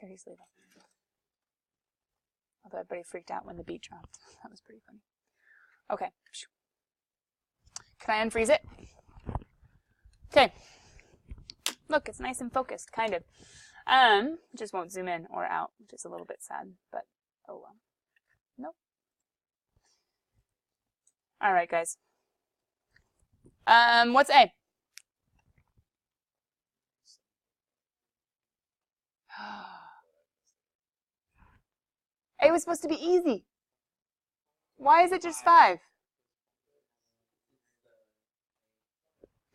Seriously, though. Although everybody freaked out when the beat dropped. That was pretty funny. Okay. Can I unfreeze it? Okay. Look, it's nice and focused, kind of. Just won't zoom in or out, which is a little bit sad, but oh well. Nope. All right, guys. What's A? A was supposed to be easy. Why is it just 5?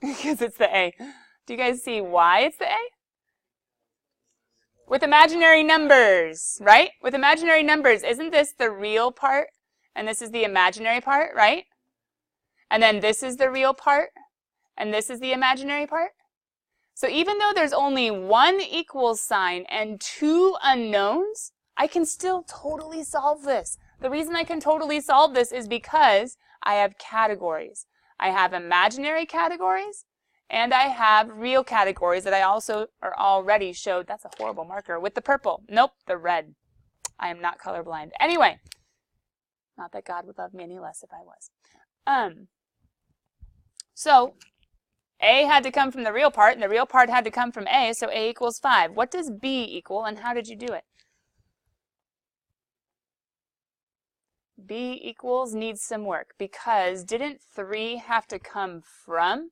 Because it's the A. Do you guys see why it's the A? With imaginary numbers, right? With imaginary numbers, isn't this the real part? And this is the imaginary part, right? And then this is the real part, and this is the imaginary part. So even though there's only one equals sign and 2 unknowns, I can still totally solve this. The reason I can totally solve this is because I have categories. I have imaginary categories, and I have real categories that I also already showed. That's a horrible marker with the purple. Nope, the red. I am not colorblind. Anyway, not that God would love me any less if I was. So A had to come from the real part, and the real part had to come from A, so A equals 5. What does B equal, and how did you do it? B equals needs some work, because didn't 3 have to come from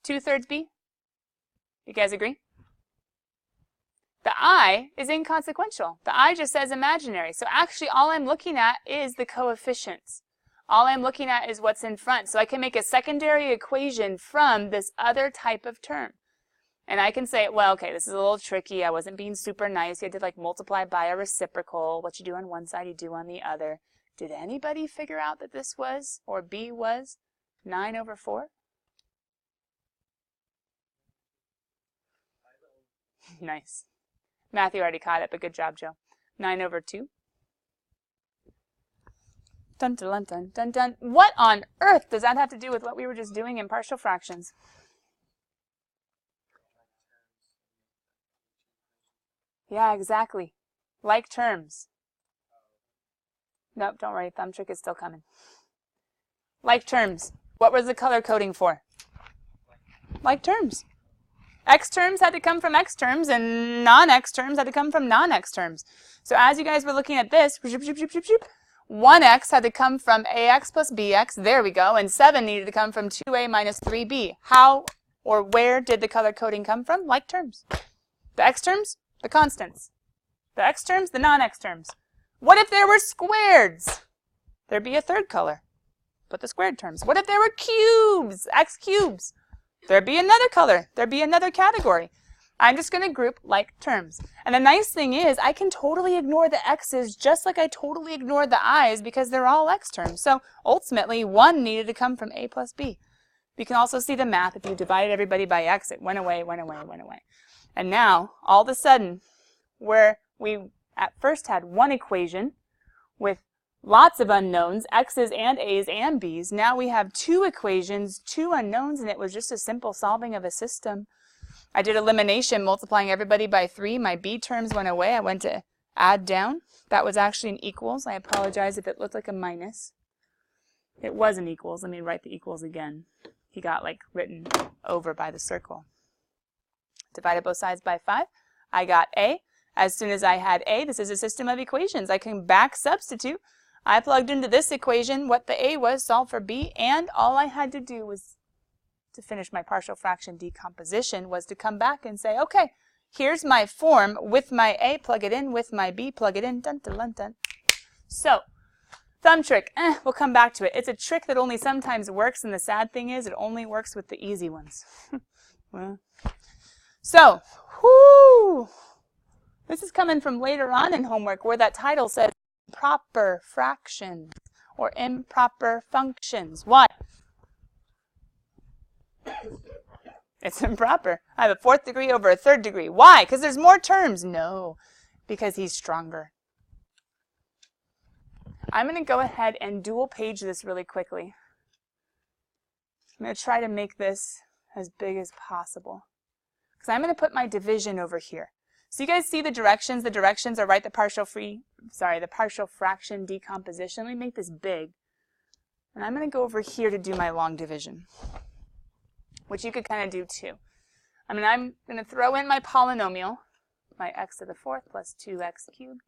2/3 B? You guys agree? The I is inconsequential. The I just says imaginary. So actually all I'm looking at is the coefficients. All I'm looking at is what's in front. So I can make a secondary equation from this other type of term. And I can say, well, okay, this is a little tricky. I wasn't being super nice. You had to like multiply by a reciprocal. What you do on one side, you do on the other. Did anybody figure out that this was, or B was, 9/4? Nice. Matthew already caught it, but good job, Joe. 9/2. Dun, dun, dun, dun, dun. What on earth does that have to do with what we were just doing in partial fractions? Yeah, exactly. Like terms. Nope, don't worry. Thumb trick is still coming. Like terms. What was the color coding for? Like terms. X terms had to come from X terms, and non-X terms had to come from non-X terms. So as you guys were looking at this, 1x had to come from ax plus bx, there we go, and 7 needed to come from 2a minus 3b. How or where did the color coding come from? Like terms. The x terms, the constants. The x terms, the non-x terms. What if there were squareds? There'd be a third color. Put the squared terms. What if there were cubes, x cubes? There'd be another color. There'd be another category. I'm just going to group like terms. And the nice thing is I can totally ignore the x's just like I totally ignored the i's because they're all x terms. So ultimately 1 needed to come from a plus b. You can also see the math. If you divided everybody by x, it went away, went away, went away. And now all of a sudden where we at first had one equation with lots of unknowns, x's and a's and b's, now we have 2 equations, 2 unknowns, and it was just a simple solving of a system. I did elimination, multiplying everybody by 3. My b terms went away. I went to add down. That was actually an equals. I apologize if it looked like a minus. It was an equals. Let me write the equals again. He got like written over by the circle. Divided both sides by 5. I got a. As soon as I had a, this is a system of equations. I can back substitute. I plugged into this equation what the a was, solve for b, and all I had to do was to finish my partial fraction decomposition was to come back and say, okay, here's my form with my a, plug it in, with my b, plug it in, dun, dun, dun, dun. So, thumb trick, we'll come back to it. It's a trick that only sometimes works, and the sad thing is it only works with the easy ones. Well, so, whoo, this is coming from later on in homework where that title says improper fractions or improper functions. Why? It's improper. I have a 4th degree over a 3rd degree. Why? Because there's more terms. No, because he's stronger. I'm going to go ahead and dual page this really quickly. I'm going to try to make this as big as possible. Because I'm going to put my division over here. So you guys see the directions? The directions are right, the partial fraction decomposition. Let me make this big. And I'm going to go over here to do my long division, which you could kind of do too. I'm going to throw in my polynomial, my x to the fourth plus 2x cubed,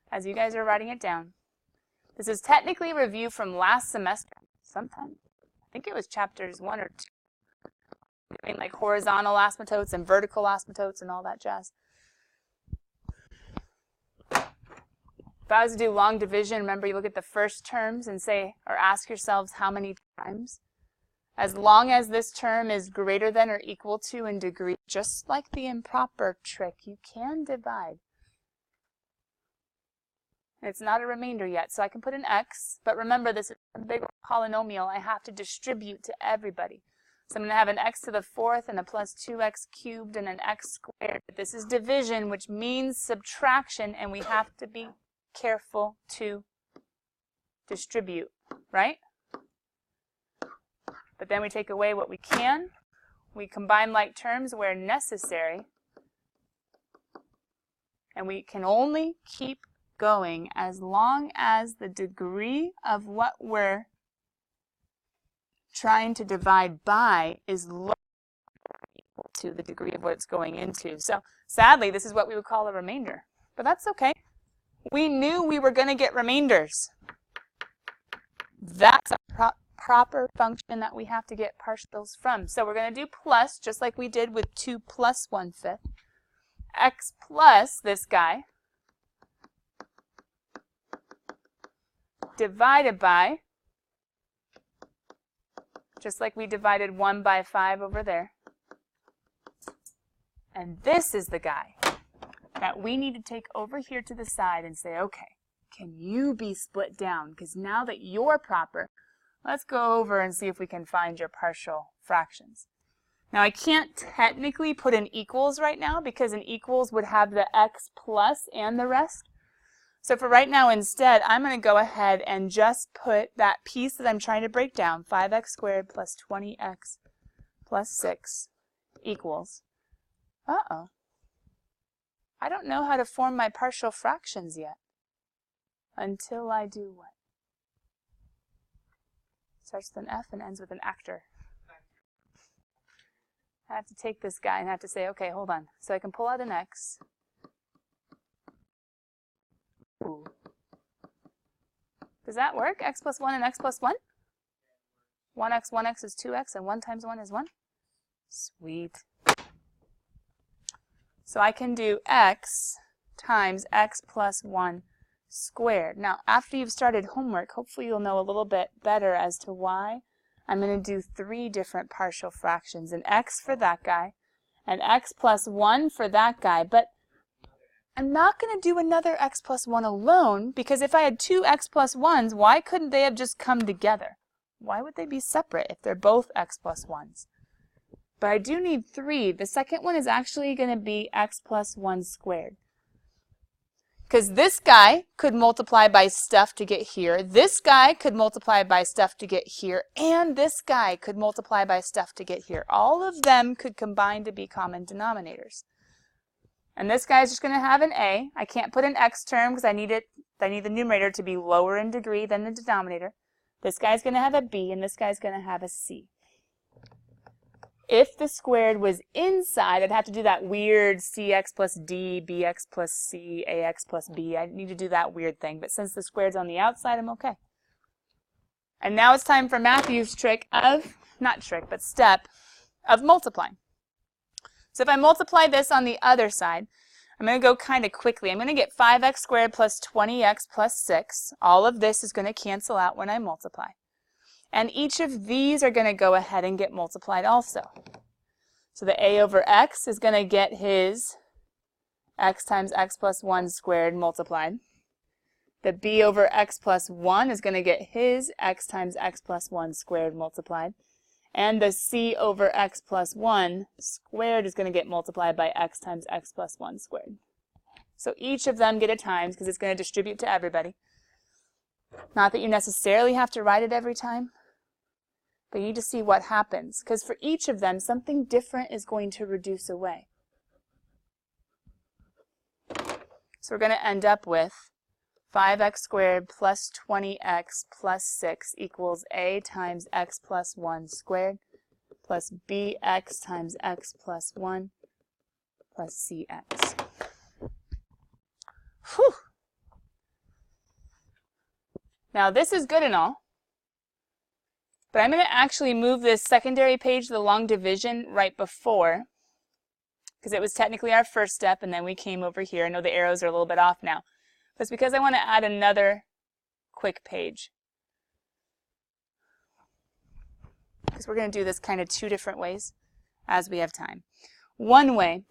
as you guys are writing it down. This is technically a review from last semester, sometime. I think it was chapters 1 or 2. Doing like horizontal asymptotes and vertical asymptotes and all that jazz. If I was to do long division, remember you look at the first terms and say, or ask yourselves how many times. As long as this term is greater than or equal to in degree, just like the improper trick, you can divide. And it's not a remainder yet, so I can put an x, but remember this is a big polynomial. I have to distribute to everybody. So I'm going to have an x to the fourth and a plus 2x cubed and an x squared. But this is division, which means subtraction, and we have to be careful to distribute, right? But then we take away what we can. We combine like terms where necessary. And we can only keep going as long as the degree of what we're trying to divide by is lower or equal to the degree of what it's going into. So sadly, this is what we would call a remainder. But that's okay. We knew we were going to get remainders. That's a proper function that we have to get partials from. So we're going to do plus, just like we did with 2 plus 1/5. X plus this guy divided by, just like we divided 1 by 5 over there. And this is the guy that we need to take over here to the side and say, okay, can you be split down? Because now that you're proper, let's go over and see if we can find your partial fractions. Now I can't technically put an equals right now because an equals would have the x plus and the rest. So for right now, instead, I'm going to go ahead and just put that piece that I'm trying to break down, 5x squared plus 20x plus 6 equals, I don't know how to form my partial fractions yet. Until I do what? Starts with an F and ends with an actor. I have to take this guy and have to say, okay, hold on. So I can pull out an x. Ooh. Does that work? X plus 1 and x plus 1? 1x is 2x, and 1 times 1 is 1? Sweet. So I can do x times x plus 1 squared. Now, after you've started homework, hopefully you'll know a little bit better as to why I'm going to do 3 different partial fractions. An x for that guy, an x plus 1 for that guy, but I'm not going to do another x plus 1 alone, because if I had 2 x plus 1s, why couldn't they have just come together? Why would they be separate if they're both x plus 1s? But I do need 3. The second one is actually going to be x plus 1 squared. Because this guy could multiply by stuff to get here, this guy could multiply by stuff to get here, and this guy could multiply by stuff to get here. All of them could combine to be common denominators. And this guy is just going to have an a. I can't put an x term because I need the numerator to be lower in degree than the denominator. This guy's going to have a b, and this guy's going to have a c. If the squared was inside, I'd have to do that weird cx plus d, bx plus c, ax plus b. I need to do that weird thing. But since the squared's on the outside, I'm okay. And now it's time for Matthew's trick of, not trick, but step of multiplying. So if I multiply this on the other side, I'm going to go kind of quickly. I'm going to get 5x squared plus 20x plus 6. All of this is going to cancel out when I multiply. And each of these are going to go ahead and get multiplied also. So the a over x is going to get his x times x plus 1 squared multiplied. The b over x plus 1 is going to get his x times x plus 1 squared multiplied. And the c over x plus 1 squared is going to get multiplied by x times x plus 1 squared. So each of them get a times because it's going to distribute to everybody. Not that you necessarily have to write it every time, but you need to see what happens. Because for each of them, something different is going to reduce away. So we're going to end up with 5x squared plus 20x plus 6 equals a times x plus 1 squared plus bx times x plus 1 plus cx. Whew. Now this is good and all, but I'm going to actually move this secondary page to the long division right before, because it was technically our first step, and then we came over here. I know the arrows are a little bit off now. But it's because I want to add another quick page. Because we're going to do this kind of two different ways as we have time. One way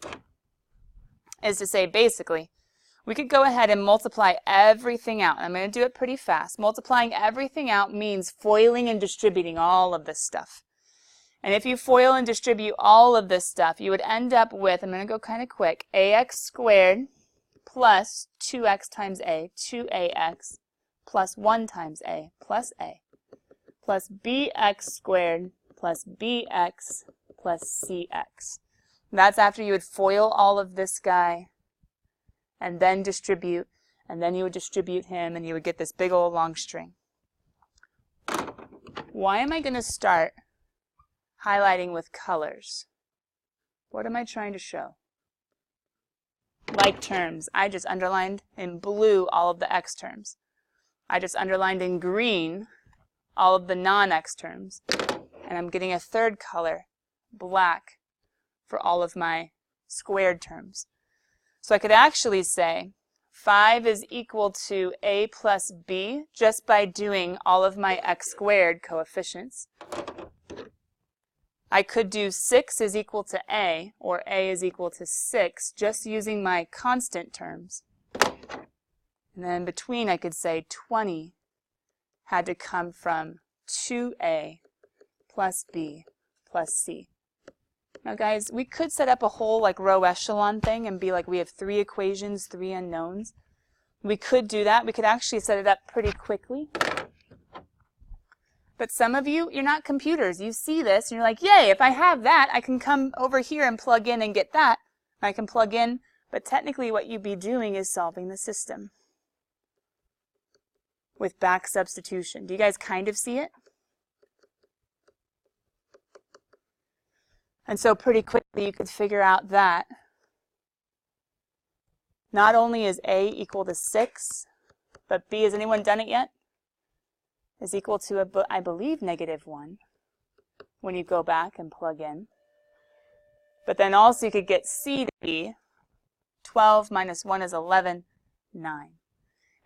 is to say, basically, we could go ahead and multiply everything out. I'm going to do it pretty fast. Multiplying everything out means foiling and distributing all of this stuff. And if you FOIL and distribute all of this stuff, you would end up with, I'm going to go kind of quick, ax squared plus 2x times a, 2ax, plus 1 times a, plus bx squared plus bx plus cx. That's after you would FOIL all of this guy and then distribute, and then you would distribute him, and you would get this big old long string. Why am I going to start highlighting with colors? What am I trying to show? Like terms. I just underlined in blue all of the x terms. I just underlined in green all of the non-x terms. And I'm getting a third color, black, for all of my squared terms. So I could actually say 5 is equal to a plus b just by doing all of my x squared coefficients. I could do 6 is equal to a, or a is equal to 6, just using my constant terms. And then in between I could say 20 had to come from 2a plus b plus c. Now guys, we could set up a whole like row echelon thing and be like, we have 3 equations, 3 unknowns. We could do that. We could actually set it up pretty quickly. But some of you, you're not computers. You see this and you're like, yay, if I have that, I can come over here and plug in and get that. I can plug in, but technically what you'd be doing is solving the system with back substitution. Do you guys kind of see it? And so pretty quickly you could figure out that not only is a equal to 6, but b, has anyone done it yet? Is equal to, I believe, -1 when you go back and plug in. But then also you could get c to be 12 minus 1 is 11, 9.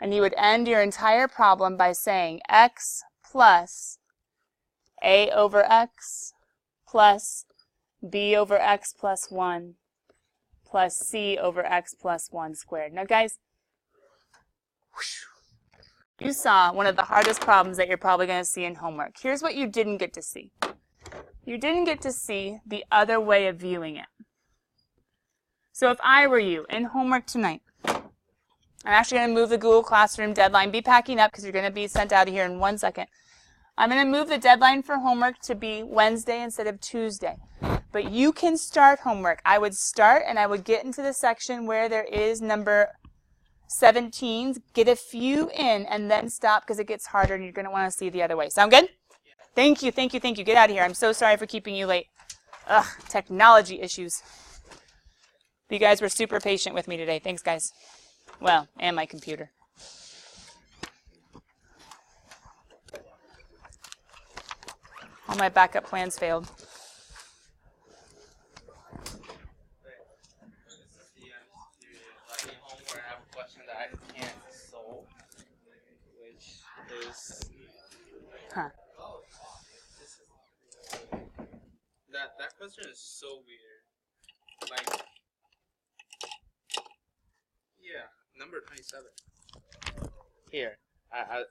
And you would end your entire problem by saying x plus a over x plus b over x plus 1 plus c over x plus 1 squared. Now guys, you saw one of the hardest problems that you're probably going to see in homework. Here's what you didn't get to see. You didn't get to see the other way of viewing it. So if I were you in homework tonight, I'm actually going to move the Google Classroom deadline. Be packing up because you're going to be sent out of here in 1 second. I'm going to move the deadline for homework to be Wednesday instead of Tuesday. But you can start homework. I would start and I would get into the section where there is number 17s, get a few in, and then stop because it gets harder and you're going to want to see the other way. Sound good? Thank you, thank you, thank you. Get out of here. I'm so sorry for keeping you late. Ugh, technology issues. You guys were super patient with me today. Thanks, guys. Well, and my computer. All my backup plans failed. Huh. That question is so weird. Like, yeah, number 27. Here, I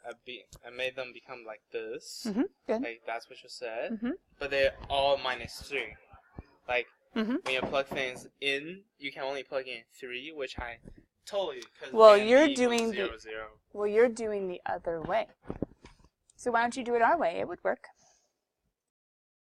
made them become like this. Good. Like that's what you said. But they're all -3. Like when you plug things in, you can only plug in 3, which I totally. Well, you're doing 0, 0. Well, you're doing the other way. So why don't you do it our way? It would work.